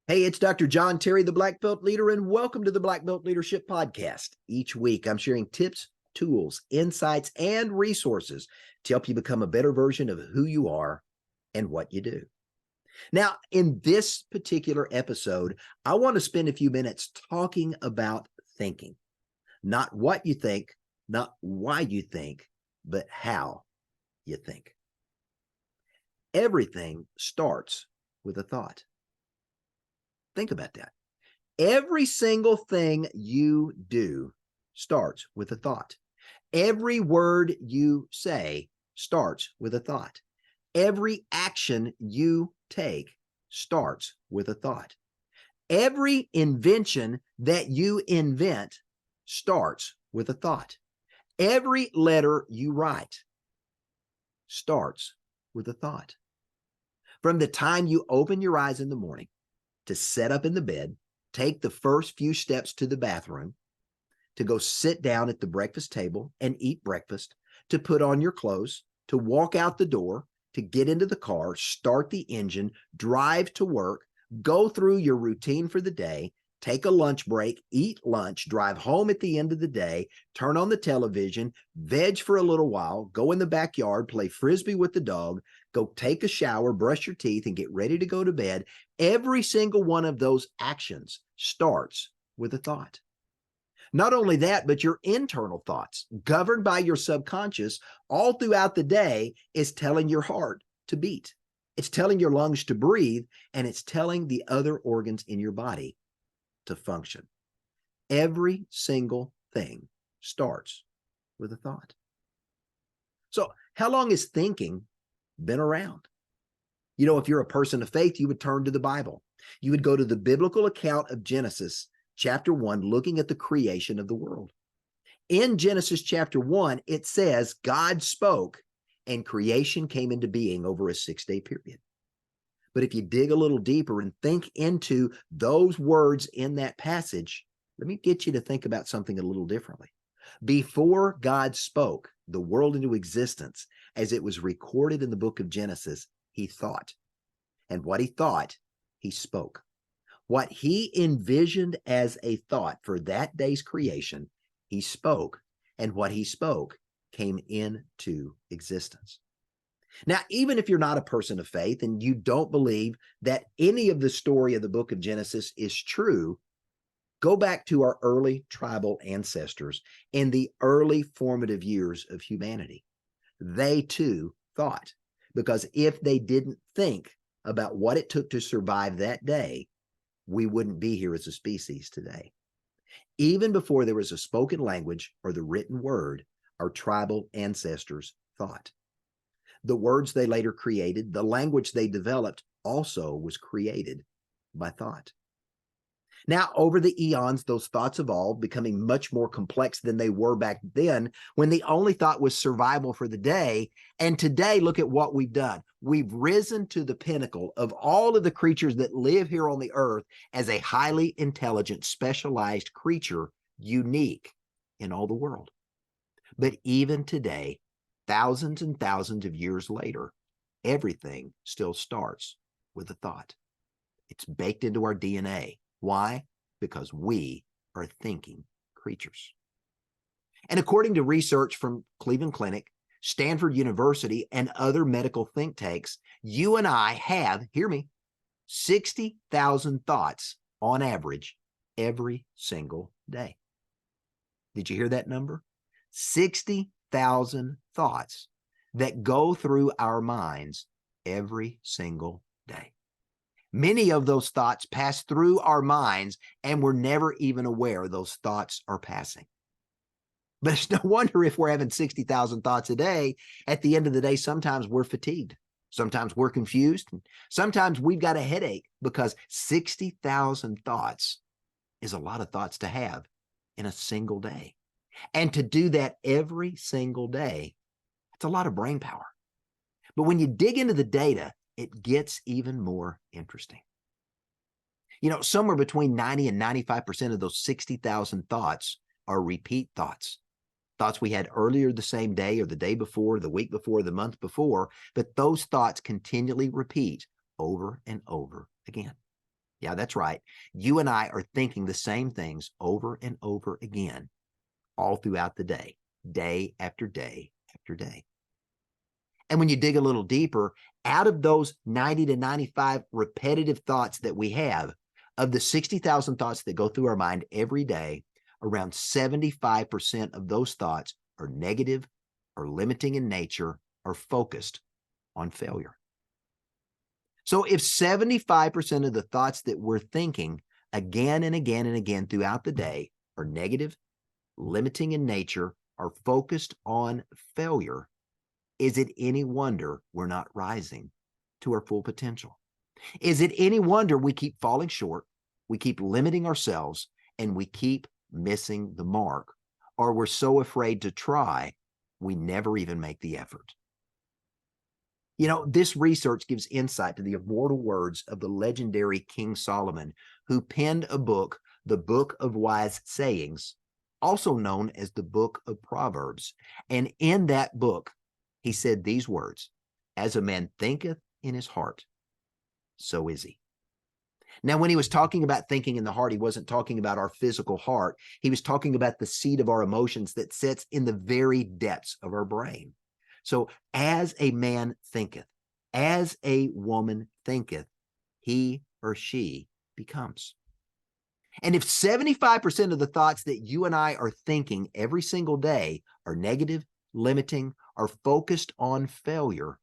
Hey, it's Dr. John Terry, the Black Belt Leader, and welcome to the Black Belt Leadership Podcast. Each week, I'm sharing tips, tools, insights, and resources to help you become a better version of who you are and what you do. Now, in this particular episode, I want to spend a few minutes talking about thinking. Not what you think, not why you think, but how you think. Everything starts with a thought. Think about that. Every single thing you do starts with a thought. Every word you say starts with a thought. Every action you take starts with a thought. Every invention that you invent starts with a thought. Every letter you write starts with a thought. From the time you open your eyes in the morning to set up in the bed, take the first few steps to the bathroom, to go sit down at the breakfast table and eat breakfast, to put on your clothes, to walk out the door, to get into the car, start the engine, drive to work, go through your routine for the day, take a lunch break, eat lunch, drive home at the end of the day, turn on the television, veg for a little while, go in the backyard, play frisbee with the dog, go take a shower, brush your teeth, and get ready to go to bed. Every single one of those actions starts with a thought. Not only that, but your internal thoughts, governed by your subconscious, all throughout the day is telling your heart to beat. It's telling your lungs to breathe, and it's telling the other organs in your body to function. Every single thing starts with a thought. So, how long has thinking been around? You know, if you're a person of faith, you would turn to the Bible. You would go to the biblical account of Genesis chapter 1, looking at the creation of the world. In Genesis chapter 1, it says God spoke and creation came into being over a 6-day period. But if you dig a little deeper and think into those words in that passage, let me get you to think about something a little differently. Before God spoke the world into existence, as it was recorded in the book of Genesis, he thought. And what he thought, he spoke. What he envisioned as a thought for that day's creation, he spoke. And what he spoke came into existence. Now, even if you're not a person of faith and you don't believe that any of the story of the book of Genesis is true, go back to our early tribal ancestors in the early formative years of humanity. They too thought, because if they didn't think about what it took to survive that day, we wouldn't be here as a species today. Even before there was a spoken language or the written word, our tribal ancestors thought. The words they later created, the language they developed, also was created by thought. Now, over the eons, those thoughts evolved, becoming much more complex than they were back then, when the only thought was survival for the day. And today, look at what we've done. We've risen to the pinnacle of all of the creatures that live here on the earth as a highly intelligent, specialized creature, unique in all the world. But even today, thousands and thousands of years later, everything still starts with a thought. It's baked into our DNA. Why? Because we are thinking creatures. And according to research from Cleveland Clinic, Stanford University, and other medical think tanks, you and I have, hear me, 60,000 thoughts on average every single day. Did you hear that number? 60,000 thoughts that go through our minds every single day. Many of those thoughts pass through our minds and we're never even aware those thoughts are passing. But it's no wonder if we're having 60,000 thoughts a day, at the end of the day, sometimes we're fatigued. Sometimes we're confused. Sometimes we've got a headache because 60,000 thoughts is a lot of thoughts to have in a single day. And to do that every single day, it's a lot of brain power. But when you dig into the data, it gets even more interesting. You know, somewhere between 90 and 95% of those 60,000 thoughts are repeat thoughts. Thoughts we had earlier the same day or the day before, the week before, the month before, but those thoughts continually repeat over and over again. Yeah, that's right. You and I are thinking the same things over and over again, all throughout the day after day after day. And when you dig a little deeper, out of those 90 to 95 repetitive thoughts that we have, of the 60,000 thoughts that go through our mind every day, around 75% of those thoughts are negative or limiting in nature or focused on failure. So if 75% of the thoughts that we're thinking again and again and again throughout the day are negative, limiting in nature, are focused on failure, is it any wonder we're not rising to our full potential? Is it any wonder we keep falling short, we keep limiting ourselves, and we keep missing the mark? Or we're so afraid to try, we never even make the effort. You know, this research gives insight to the immortal words of the legendary King Solomon, who penned a book, the Book of Wise Sayings, also known as the Book of Proverbs. And in that book, he said these words, "As a man thinketh in his heart, so is he." Now, when he was talking about thinking in the heart, he wasn't talking about our physical heart. He was talking about the seat of our emotions that sits in the very depths of our brain. So, as a man thinketh, as a woman thinketh, he or she becomes. And if 75% of the thoughts that you and I are thinking every single day are negative, limiting, are focused on failure,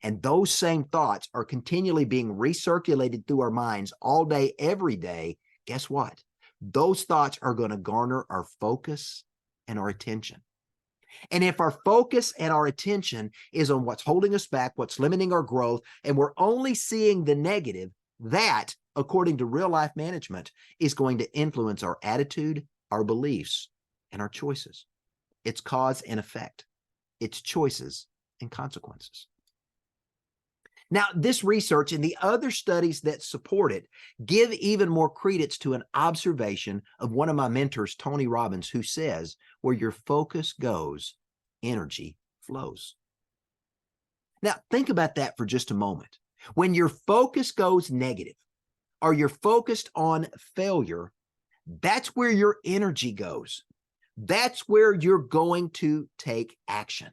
and those same thoughts are continually being recirculated through our minds all day, every day, guess what? Those thoughts are going to garner our focus and our attention. And if our focus and our attention is on what's holding us back, what's limiting our growth, and we're only seeing the negative, that, according to real life management, is going to influence our attitude, our beliefs, and our choices. It's cause and effect. It's choices and consequences. Now, this research and the other studies that support it give even more credence to an observation of one of my mentors, Tony Robbins, who says, "Where your focus goes, energy flows." Now, think about that for just a moment. When your focus goes negative, or you're focused on failure, that's where your energy goes. That's where you're going to take action.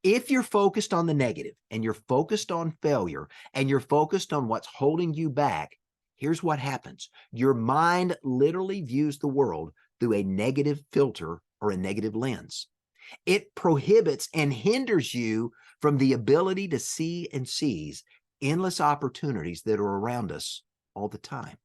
If you're focused on the negative and you're focused on failure and you're focused on what's holding you back, here's what happens. Your mind literally views the world through a negative filter or a negative lens. It prohibits and hinders you from the ability to see and seize endless opportunities that are around us all the time.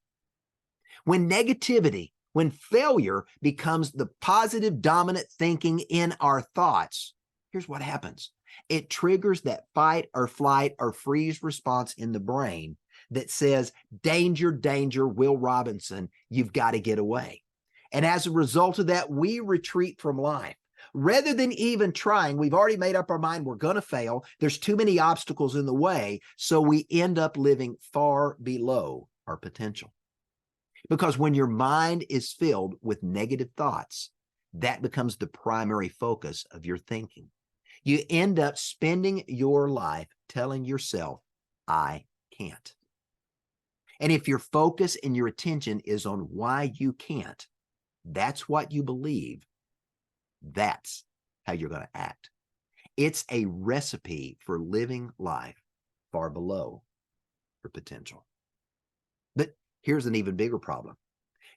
When negativity, when failure becomes the positive dominant thinking in our thoughts, here's what happens. It triggers that fight or flight or freeze response in the brain that says, "Danger, danger, Will Robinson, you've got to get away." And as a result of that, we retreat from life. Rather than even trying, we've already made up our mind we're going to fail. There's too many obstacles in the way, so we end up living far below our potential. Because when your mind is filled with negative thoughts, that becomes the primary focus of your thinking. You end up spending your life telling yourself, "I can't." And if your focus and your attention is on why you can't, that's what you believe, that's how you're going to act. It's a recipe for living life far below your potential. But here's an even bigger problem.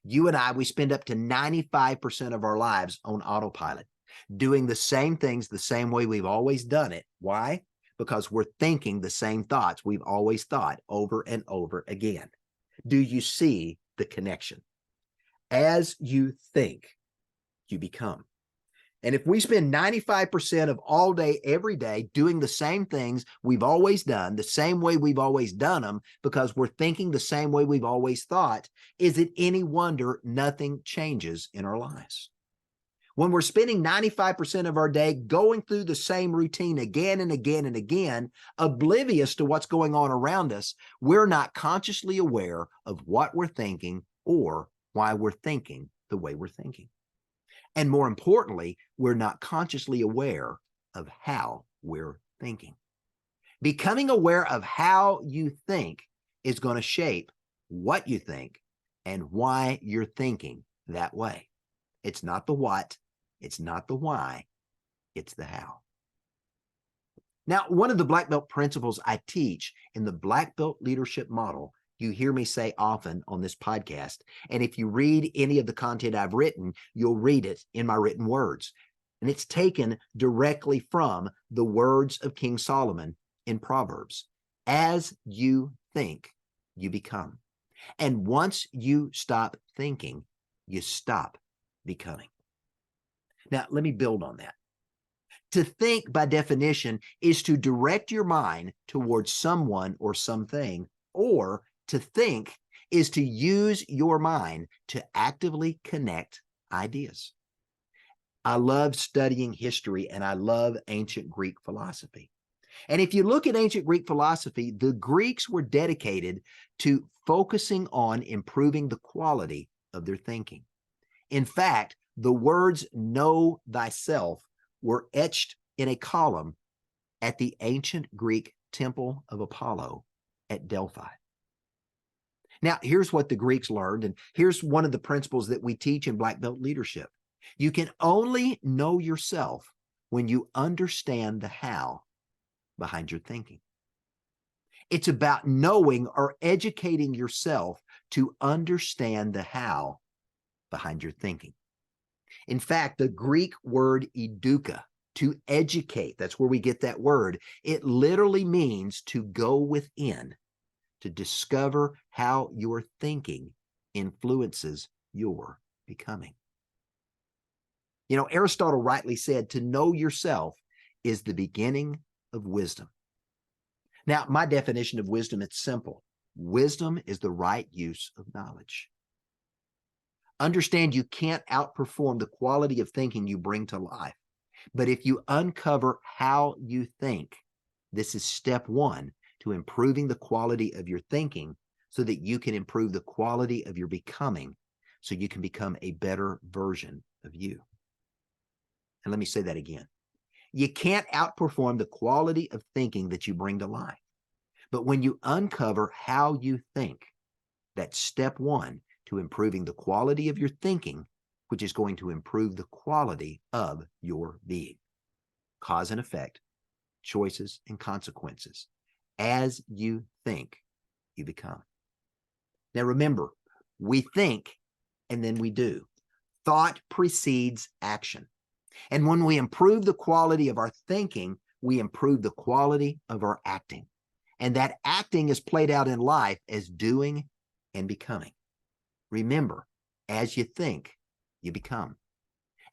You and I, we spend up to 95% of our lives on autopilot, doing the same things the same way we've always done it. Why? Because we're thinking the same thoughts we've always thought over and over again. Do you see the connection? As you think, you become. And if we spend 95% of all day, every day, doing the same things we've always done, the same way we've always done them, because we're thinking the same way we've always thought, is it any wonder nothing changes in our lives? When we're spending 95% of our day going through the same routine again and again and again, oblivious to what's going on around us, we're not consciously aware of what we're thinking or why we're thinking the way we're thinking. And more importantly, we're not consciously aware of how we're thinking. Becoming aware of how you think is going to shape what you think, and why you're thinking that way. It's not the what, it's not the why, it's the how. Now, one of the black belt principles I teach in the black belt leadership model, you hear me say often on this podcast, and if you read any of the content I've written, you'll read it in my written words. And it's taken directly from the words of King Solomon in Proverbs. As you think, you become. And once you stop thinking, you stop becoming. Now, let me build on that. To think, by definition, is to direct your mind towards someone or something, or to think is to use your mind to actively connect ideas. I love studying history and I love ancient Greek philosophy. And if you look at ancient Greek philosophy, the Greeks were dedicated to focusing on improving the quality of their thinking. In fact, the words "know thyself" were etched in a column at the ancient Greek temple of Apollo at Delphi. Now, here's what the Greeks learned, and here's one of the principles that we teach in black belt leadership. You can only know yourself when you understand the how behind your thinking. It's about knowing or educating yourself to understand the how behind your thinking. In fact, the Greek word eduka, to educate, that's where we get that word. It literally means to go within, to discover how your thinking influences your becoming. You know, Aristotle rightly said, to know yourself is the beginning of wisdom. Now, my definition of wisdom, it's simple. Wisdom is the right use of knowledge. Understand you can't outperform the quality of thinking you bring to life. But if you uncover how you think, this is step one to improving the quality of your thinking so that you can improve the quality of your becoming, so you can become a better version of you. And let me say that again. You can't outperform the quality of thinking that you bring to life. But when you uncover how you think, that's step one to improving the quality of your thinking, which is going to improve the quality of your being. Cause and effect, choices and consequences. As you think, you become. Now remember, we think and then we do. Thought precedes action. And when we improve the quality of our thinking, we improve the quality of our acting. And that acting is played out in life as doing and becoming. Remember, as you think, you become.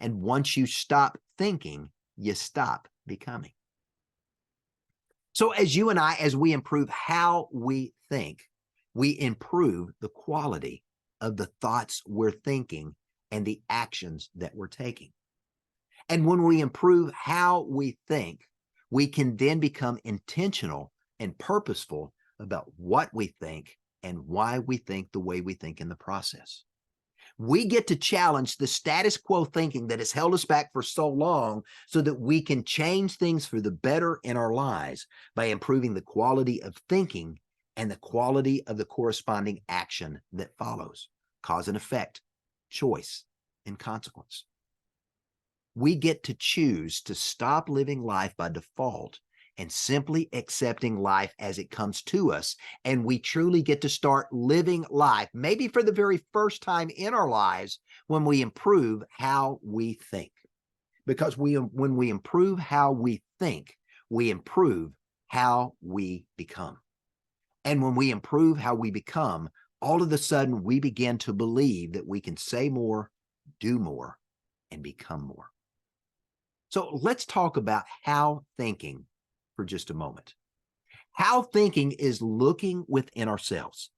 And once you stop thinking, you stop becoming. So as you and I, as we improve how we think, we improve the quality of the thoughts we're thinking and the actions that we're taking. And when we improve how we think, we can then become intentional and purposeful about what we think and why we think the way we think in the process. We get to challenge the status quo thinking that has held us back for so long so that we can change things for the better in our lives by improving the quality of thinking and the quality of the corresponding action that follows. Cause and effect, choice and consequence. We get to choose to stop living life by default and simply accepting life as it comes to us. And we truly get to start living life, maybe for the very first time in our lives, when we improve how we think. Because when we improve how we think, we improve how we become. And when we improve how we become, all of a sudden we begin to believe that we can say more, do more, and become more. So let's talk about how thinking for just a moment. How thinking is looking within ourselves,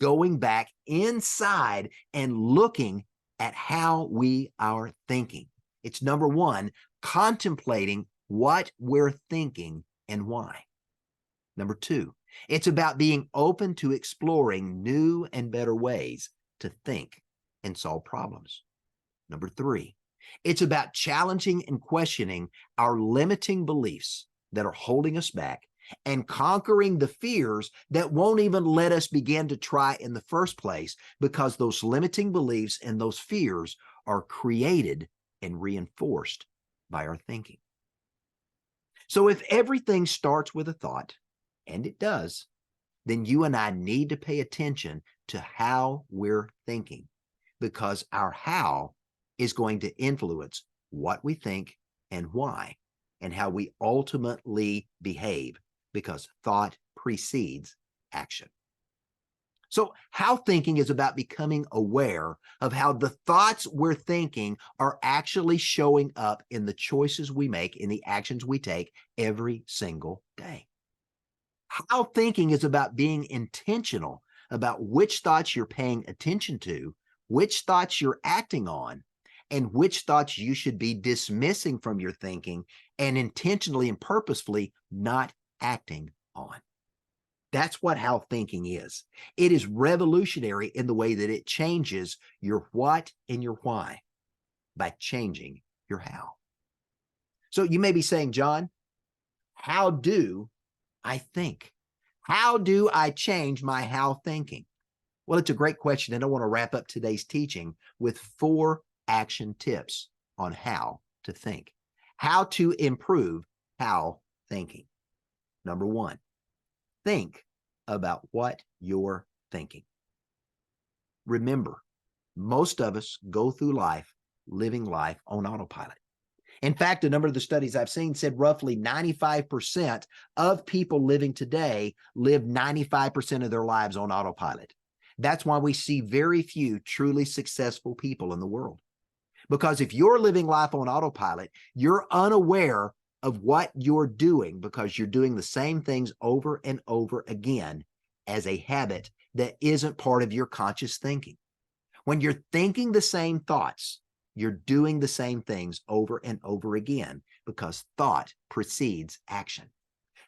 going back inside and looking at how we are thinking. It's number one, contemplating what we're thinking and why. Number two, it's about being open to exploring new and better ways to think and solve problems. Number three, it's about challenging and questioning our limiting beliefs that are holding us back and conquering the fears that won't even let us begin to try in the first place, because those limiting beliefs and those fears are created and reinforced by our thinking. So if everything starts with a thought, and it does, then you and I need to pay attention to how we're thinking, because our how is going to influence what we think and why, and how we ultimately behave, because thought precedes action. So how thinking is about becoming aware of how the thoughts we're thinking are actually showing up in the choices we make, in the actions we take every single day. How thinking is about being intentional about which thoughts you're paying attention to, which thoughts you're acting on, and which thoughts you should be dismissing from your thinking and intentionally and purposefully not acting on. That's what how thinking is. It is revolutionary in the way that it changes your what and your why by changing your how. So you may be saying, John, how do I think? How do I change my how thinking? Well, it's a great question, and I want to wrap up today's teaching with 4 action tips on how to think, how to improve how thinking. Number 1, think about what you're thinking. Remember, most of us go through life living life on autopilot. In fact, a number of the studies I've seen said roughly 95% of people living today live 95% of their lives on autopilot. That's why we see very few truly successful people in the world. Because if you're living life on autopilot, you're unaware of what you're doing, because you're doing the same things over and over again as a habit that isn't part of your conscious thinking. When you're thinking the same thoughts, you're doing the same things over and over again, because thought precedes action.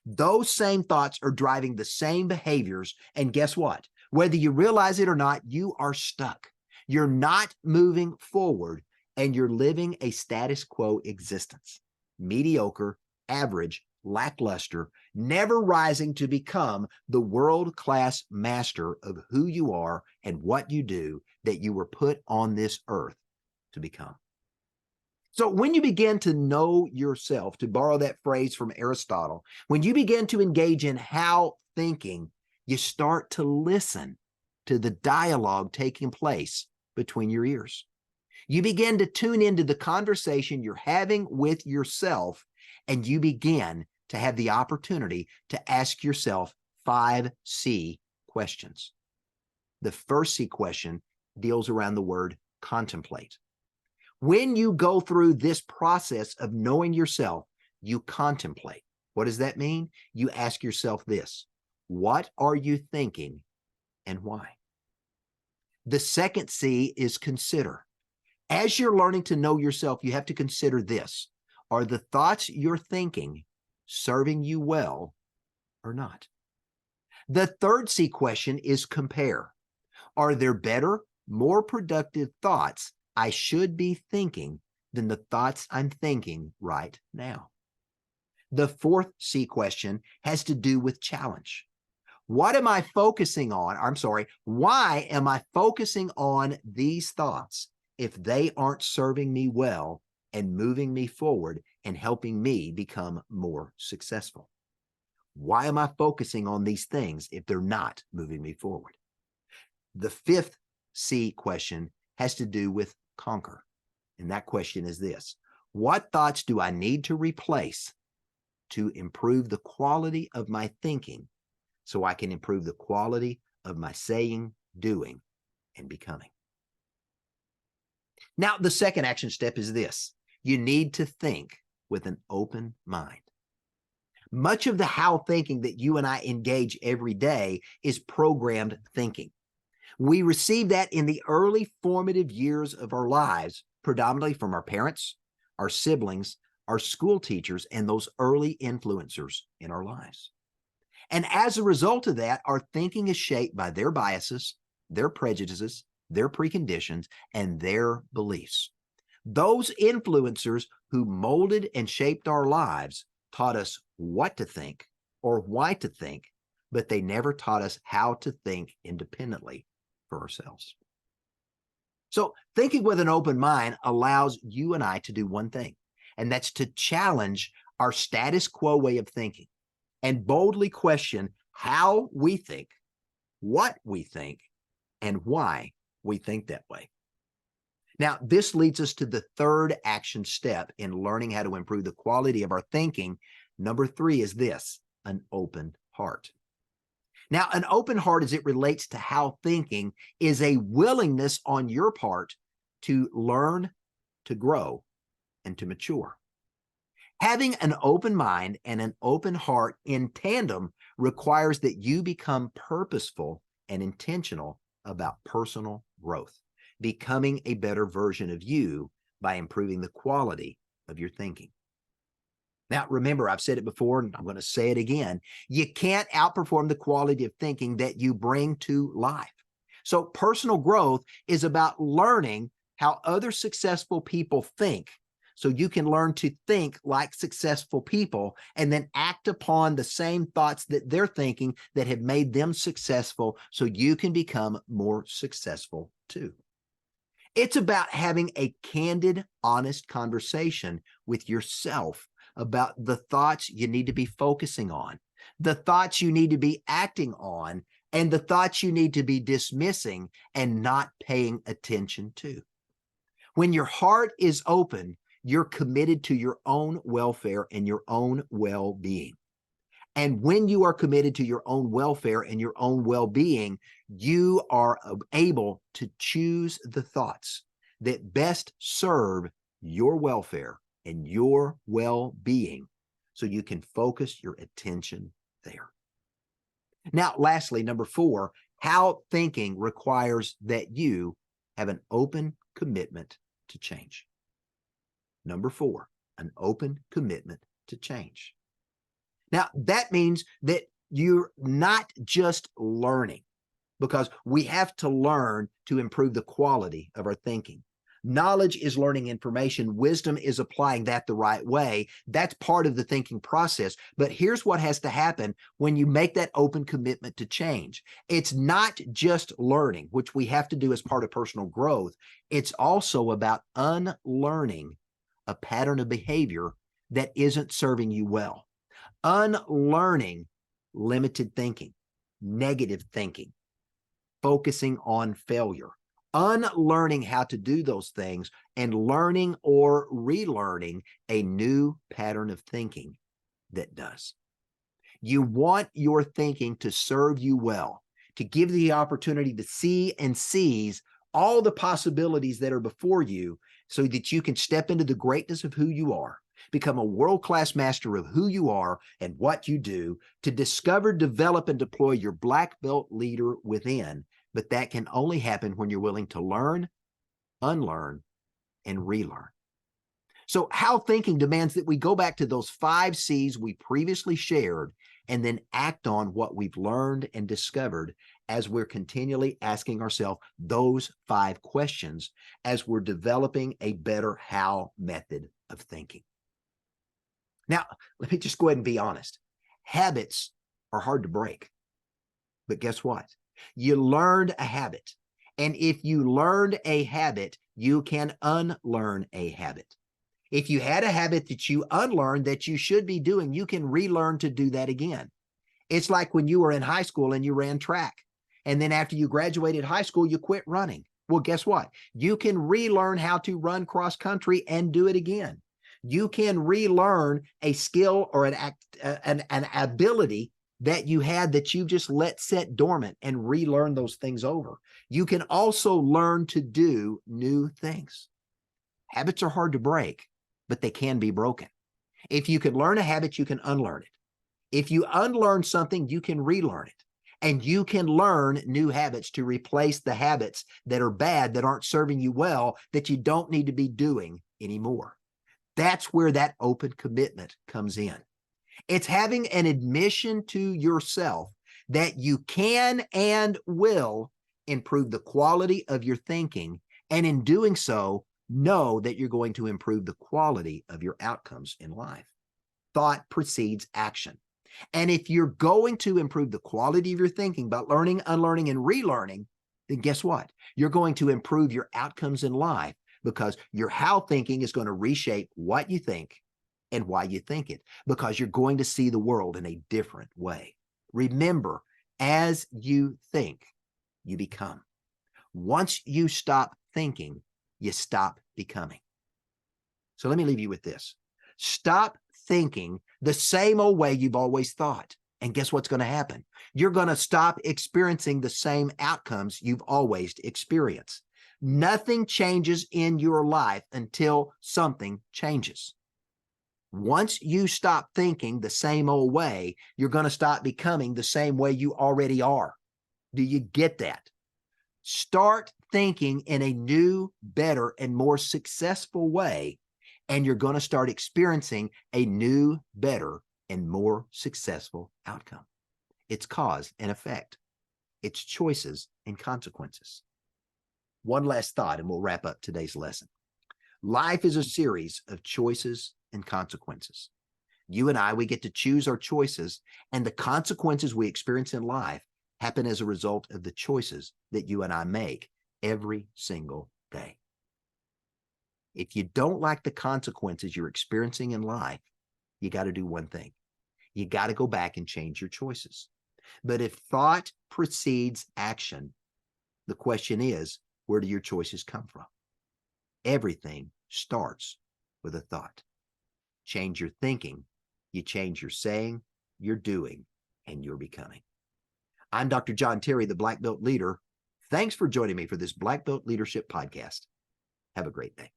Those same thoughts are driving the same behaviors, and guess what? Whether you realize it or not, you are stuck. You're not moving forward, and you're living a status quo existence. Mediocre, average, lackluster, never rising to become the world-class master of who you are and what you do that you were put on this earth to become. So when you begin to know yourself, to borrow that phrase from Aristotle, when you begin to engage in how thinking, you start to listen to the dialogue taking place between your ears. You begin to tune into the conversation you're having with yourself, and you begin to have the opportunity to ask yourself 5 C questions. The first C question deals around the word contemplate. When you go through this process of knowing yourself, you contemplate. What does that mean? You ask yourself this: what are you thinking and why? The second C is consider. As you're learning to know yourself, you have to consider this: are the thoughts you're thinking serving you well or not? The third C question is compare. Are there better, more productive thoughts I should be thinking than the thoughts I'm thinking right now? The fourth C question has to do with challenge. What am I focusing on? Why am I focusing on these thoughts if they aren't serving me well and moving me forward and helping me become more successful? Why am I focusing on these things if they're not moving me forward? The fifth C question has to do with conquer. And that question is this: what thoughts do I need to replace to improve the quality of my thinking so I can improve the quality of my saying, doing, and becoming? Now, the second action step is this: you need to think with an open mind. Much of the how thinking that you and I engage every day is programmed thinking. We receive that in the early formative years of our lives, predominantly from our parents, our siblings, our school teachers, and those early influencers in our lives. And as a result of that, our thinking is shaped by their biases, their prejudices, their preconditions, and their beliefs. Those influencers who molded and shaped our lives taught us what to think, or why to think, but they never taught us how to think independently for ourselves. So thinking with an open mind allows you and I to do one thing, and that's to challenge our status quo way of thinking and boldly question how we think, what we think, and why we think that way. Now, this leads us to the third action step in learning how to improve the quality of our thinking. Number 3 is this: an open heart. Now, an open heart, as it relates to how thinking, is a willingness on your part to learn, to grow, and to mature. Having an open mind and an open heart in tandem requires that you become purposeful and intentional about personal growth, becoming a better version of you by improving the quality of your thinking. Now, remember, I've said it before, and I'm going to say it again. You can't outperform the quality of thinking that you bring to life. So personal growth is about learning how other successful people think, so you can learn to think like successful people and then act upon the same thoughts that they're thinking that have made them successful, so you can become more successful too. It's about having a candid, honest conversation with yourself about the thoughts you need to be focusing on, the thoughts you need to be acting on, and the thoughts you need to be dismissing and not paying attention to. When your heart is open, you're committed to your own welfare and your own well-being. And when you are committed to your own welfare and your own well-being, you are able to choose the thoughts that best serve your welfare and your well-being, so you can focus your attention there. Now, lastly, number 4, how thinking requires that you have an open commitment to change. Number 4, an open commitment to change. Now, that means that you're not just learning, because we have to learn to improve the quality of our thinking. Knowledge is learning information. Wisdom is applying that the right way. That's part of the thinking process. But here's what has to happen when you make that open commitment to change. It's not just learning, which we have to do as part of personal growth. It's also about unlearning a pattern of behavior that isn't serving you well. Unlearning limited thinking, negative thinking, focusing on failure. Unlearning how to do those things and learning or relearning a new pattern of thinking that does. You want your thinking to serve you well, to give you the opportunity to see and seize all the possibilities that are before you, so that you can step into the greatness of who you are, become a world-class master of who you are and what you do, to discover, develop, and deploy your black belt leader within. But that can only happen when you're willing to learn, unlearn, and relearn. So how thinking demands that we go back to those 5 C's we previously shared and then act on what we've learned and discovered, as we're continually asking ourselves those 5 questions as we're developing a better how method of thinking. Now, let me just go ahead and be honest. Habits are hard to break. But guess what? You learned a habit. And if you learned a habit, you can unlearn a habit. If you had a habit that you unlearned that you should be doing, you can relearn to do that again. It's like when you were in high school and you ran track. And then after you graduated high school, you quit running. Well, guess what? You can relearn how to run cross country and do it again. You can relearn a skill or an ability that you had that you've just let set dormant and relearn those things over. You can also learn to do new things. Habits are hard to break, but they can be broken. If you can learn a habit, you can unlearn it. If you unlearn something, you can relearn it. And you can learn new habits to replace the habits that are bad, that aren't serving you well, that you don't need to be doing anymore. That's where that open commitment comes in. It's having an admission to yourself that you can and will improve the quality of your thinking, and in doing so, know that you're going to improve the quality of your outcomes in life. Thought precedes action. And if you're going to improve the quality of your thinking by learning, unlearning, and relearning, then guess what? You're going to improve your outcomes in life because your how thinking is going to reshape what you think and why you think it, because you're going to see the world in a different way. Remember, as you think, you become. Once you stop thinking, you stop becoming. So let me leave you with this. Stop thinking the same old way you've always thought. And guess what's going to happen? You're going to stop experiencing the same outcomes you've always experienced. Nothing changes in your life until something changes. Once you stop thinking the same old way, you're going to stop becoming the same way you already are. Do you get that? Start thinking in a new, better, and more successful way, and you're going to start experiencing a new, better, and more successful outcome. It's cause and effect. It's choices and consequences. One last thought, and we'll wrap up today's lesson. Life is a series of choices and consequences. You and I, we get to choose our choices, and the consequences we experience in life happen as a result of the choices that you and I make every single day. If you don't like the consequences you're experiencing in life, you got to do one thing. You got to go back and change your choices. But if thought precedes action, the question is, where do your choices come from? Everything starts with a thought. Change your thinking, you change your saying, your doing, and your becoming. I'm Dr. John Terry, the Black Belt Leader. Thanks for joining me for this Black Belt Leadership Podcast. Have a great day.